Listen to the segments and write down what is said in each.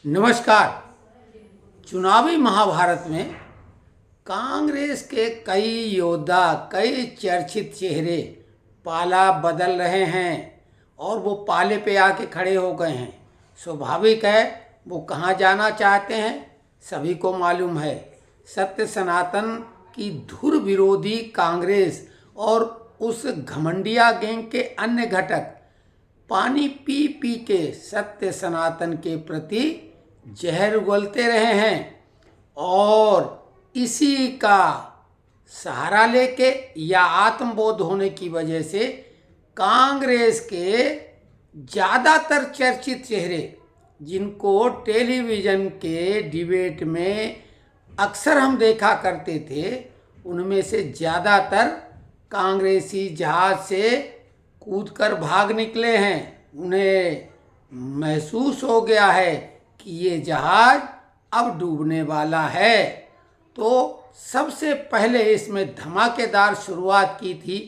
नमस्कार। चुनावी महाभारत में कांग्रेस के कई योद्धा, कई चर्चित चेहरे पाला बदल रहे हैं और वो पाले पे आके खड़े हो गए हैं। स्वाभाविक है, वो कहाँ जाना चाहते हैं सभी को मालूम है। सत्य सनातन की धुर विरोधी कांग्रेस और उस घमंडिया गैंग के अन्य घटक पानी पी पी के सत्य सनातन के प्रति जहर उगलते रहे हैं और इसी का सहारा लेके या आत्मबोध होने की वजह से कांग्रेस के ज़्यादातर चर्चित चेहरे, जिनको टेलीविज़न के डिबेट में अक्सर हम देखा करते थे, उनमें से ज़्यादातर कांग्रेसी जहाज से कूदकर भाग निकले हैं। उन्हें महसूस हो गया है कि ये जहाज अब डूबने वाला है। तो सबसे पहले इसमें धमाकेदार शुरुआत की थी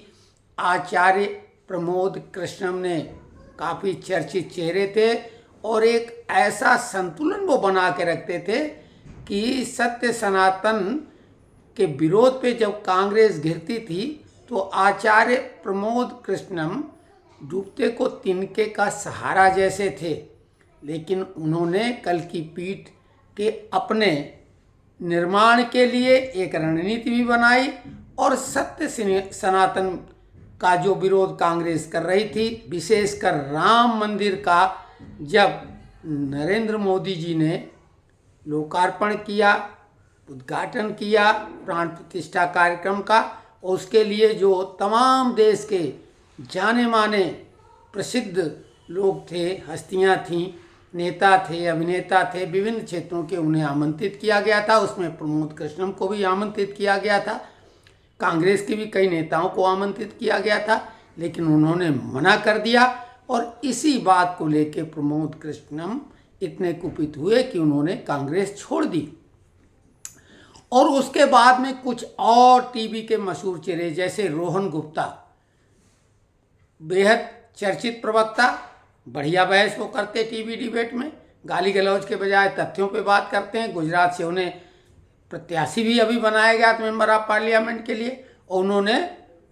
आचार्य प्रमोद कृष्णम ने। काफ़ी चर्चित चेहरे थे और एक ऐसा संतुलन वो बना के रखते थे कि सत्य सनातन के विरोध पे जब कांग्रेस घिरती थी तो आचार्य प्रमोद कृष्णम डूबते को तिनके का सहारा जैसे थे। लेकिन उन्होंने कल की पीठ के अपने निर्माण के लिए एक रणनीति भी बनाई और सत्य सनातन का जो विरोध कांग्रेस कर रही थी, विशेषकर राम मंदिर का, जब नरेंद्र मोदी जी ने लोकार्पण किया, उद्घाटन किया प्राण प्रतिष्ठा कार्यक्रम का, और उसके लिए जो तमाम देश के जाने माने प्रसिद्ध लोग थे, हस्तियां थीं, नेता थे, अभिनेता थे, विभिन्न क्षेत्रों के, उन्हें आमंत्रित किया गया था। उसमें प्रमोद कृष्णम को भी आमंत्रित किया गया था, कांग्रेस के भी कई नेताओं को आमंत्रित किया गया था, लेकिन उन्होंने मना कर दिया। और इसी बात को लेकर प्रमोद कृष्णम इतने कुपित हुए कि उन्होंने कांग्रेस छोड़ दी। और उसके बाद में कुछ और टीवी के मशहूर चेहरे जैसे रोहन गुप्ता, बेहद चर्चित प्रवक्ता, बढ़िया बहस वो करते टीवी डिबेट में, गाली गलौज के बजाय तथ्यों पे बात करते हैं। गुजरात से उन्हें प्रत्याशी भी अभी बनाया गया था मेंबर ऑफ पार्लियामेंट के लिए, और उन्होंने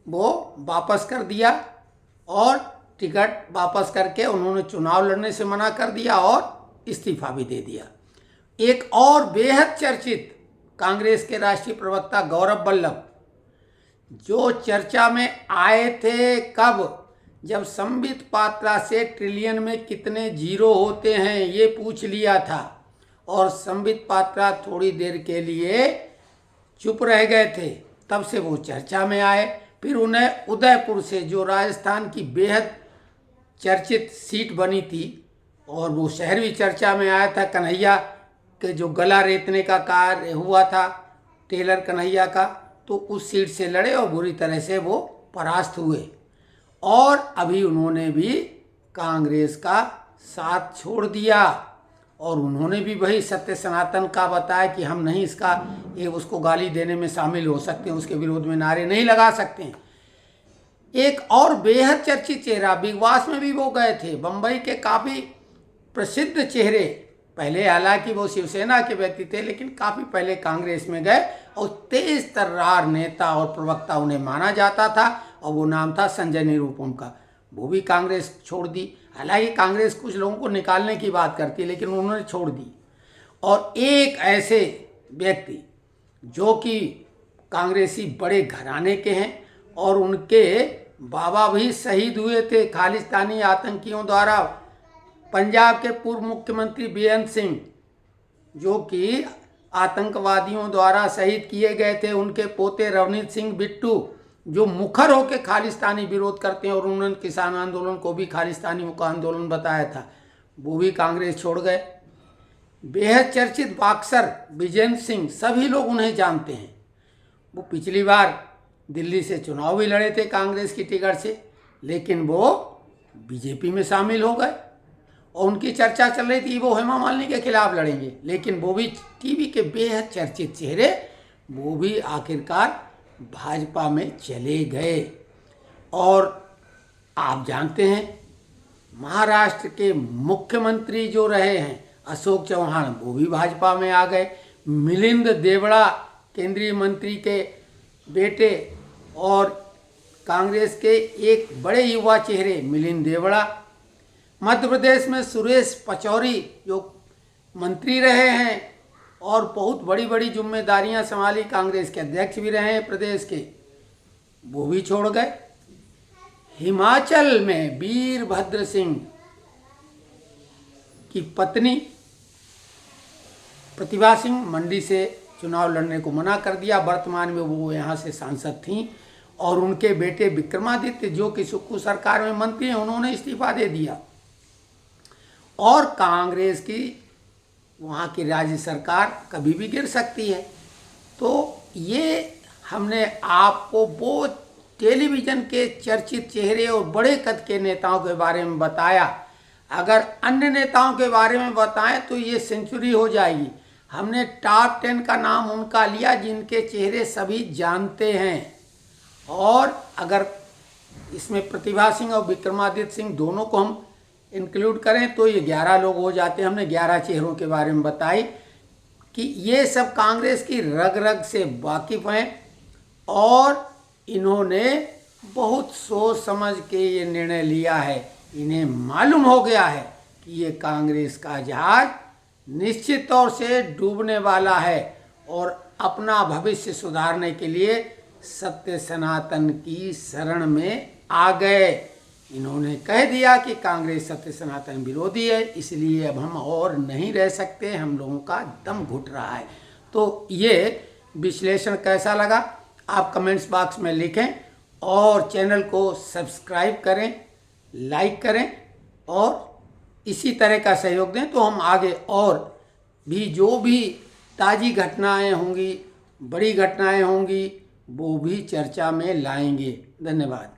वो वापस कर दिया और टिकट वापस करके उन्होंने चुनाव लड़ने से मना कर दिया और इस्तीफा भी दे दिया। एक और बेहद चर्चित कांग्रेस के राष्ट्रीय प्रवक्ता गौरव वल्लभ, जो चर्चा में आए थे कब, जब संबित पात्रा से ट्रिलियन में कितने जीरो होते हैं ये पूछ लिया था, और संबित पात्रा थोड़ी देर के लिए चुप रह गए थे, तब से वो चर्चा में आए। फिर उन्हें उदयपुर से, जो राजस्थान की बेहद चर्चित सीट बनी थी और वो शहर भी चर्चा में आया था, कन्हैया के जो गला रेतने का कार्य हुआ था टेलर कन्हैया का, तो उस सीट से लड़े और बुरी तरह से वो परास्त हुए। और अभी उन्होंने भी कांग्रेस का साथ छोड़ दिया और उन्होंने भी वही सत्य सनातन का बताया कि हम नहीं उसको गाली देने में शामिल हो सकते हैं, उसके विरोध में नारे नहीं लगा सकते हैं। एक और बेहद चर्चित चेहरा, बिग बॉस में भी वो गए थे, बम्बई के काफ़ी प्रसिद्ध चेहरे, पहले हालांकि वो शिवसेना के व्यक्ति थे लेकिन काफ़ी पहले कांग्रेस में गए और तेज तर्रार नेता और प्रवक्ता उन्हें माना जाता था, और वो नाम था संजय निरुपम का। वो भी कांग्रेस छोड़ दी। हालांकि कांग्रेस कुछ लोगों को निकालने की बात करती है लेकिन उन्होंने छोड़ दी। और एक ऐसे व्यक्ति जो कि कांग्रेसी बड़े घराने के हैं और उनके बाबा भी शहीद हुए थे खालिस्तानी आतंकियों द्वारा, पंजाब के पूर्व मुख्यमंत्री बेअंत सिंह, जो कि आतंकवादियों द्वारा शहीद किए गए थे, उनके पोते रवनीत सिंह बिट्टू, जो मुखर होकर खालिस्तानी विरोध करते हैं और उन्होंने किसान आंदोलन को भी खालिस्तानियों का आंदोलन बताया था, वो भी कांग्रेस छोड़ गए। बेहद चर्चित बॉक्सर विजेंद्र सिंह, सभी लोग उन्हें जानते हैं। वो पिछली बार दिल्ली से चुनाव भी लड़े थे कांग्रेस की टिकट से, लेकिन वो बीजेपी में शामिल हो गए और उनकी चर्चा चल रही थी वो हेमा मालिनी के खिलाफ लड़ेंगे, लेकिन वो भी टीवी के बेहद चर्चित चेहरे, वो भी आखिरकार भाजपा में चले गए। और आप जानते हैं महाराष्ट्र के मुख्यमंत्री जो रहे हैं अशोक चौहान वो भी भाजपा में आ गए। मिलिंद देवड़ा केंद्रीय मंत्री के बेटे और कांग्रेस के एक बड़े युवा चेहरे मिलिंद देवड़ा। मध्य प्रदेश में सुरेश पचौरी जो मंत्री रहे हैं और बहुत बड़ी बड़ी जिम्मेदारियां संभाली, कांग्रेस के अध्यक्ष भी रहे हैं प्रदेश के, वो भी छोड़ गए। हिमाचल में वीरभद्र सिंह की पत्नी प्रतिभा सिंह मंडी से चुनाव लड़ने को मना कर दिया। वर्तमान में वो यहाँ से सांसद थीं और उनके बेटे विक्रमादित्य जो कि सुक्खू सरकार में मंत्री हैं, उन्होंने इस्तीफा दे दिया और कांग्रेस की वहाँ की राज्य सरकार कभी भी गिर सकती है। तो ये हमने आपको वो टेलीविज़न के चर्चित चेहरे और बड़े कद के नेताओं के बारे में बताया। अगर अन्य नेताओं के बारे में बताएं तो ये सेंचुरी हो जाएगी। हमने टॉप 10 का नाम उनका लिया जिनके चेहरे सभी जानते हैं, और अगर इसमें प्रतिभा सिंह और विक्रमादित्य सिंह दोनों को हम इंक्लूड करें तो ये 11 लोग हो जाते हैं। हमने 11 चेहरों के बारे में बताई कि ये सब कांग्रेस की रग रग से वाकिफ हैं और इन्होंने बहुत सोच समझ के ये निर्णय लिया है। इन्हें मालूम हो गया है कि ये कांग्रेस का जहाज निश्चित तौर से डूबने वाला है और अपना भविष्य सुधारने के लिए सत्य सनातन की शरण में आ गए। इन्होंने कह दिया कि कांग्रेस सत्य सनातन विरोधी है, इसलिए अब हम और नहीं रह सकते, हम लोगों का दम घुट रहा है। तो ये विश्लेषण कैसा लगा आप कमेंट्स बॉक्स में लिखें और चैनल को सब्सक्राइब करें, लाइक करें और इसी तरह का सहयोग दें तो हम आगे और भी जो भी ताज़ी घटनाएं होंगी, बड़ी घटनाएं होंगी, वो भी चर्चा में लाएंगे। धन्यवाद।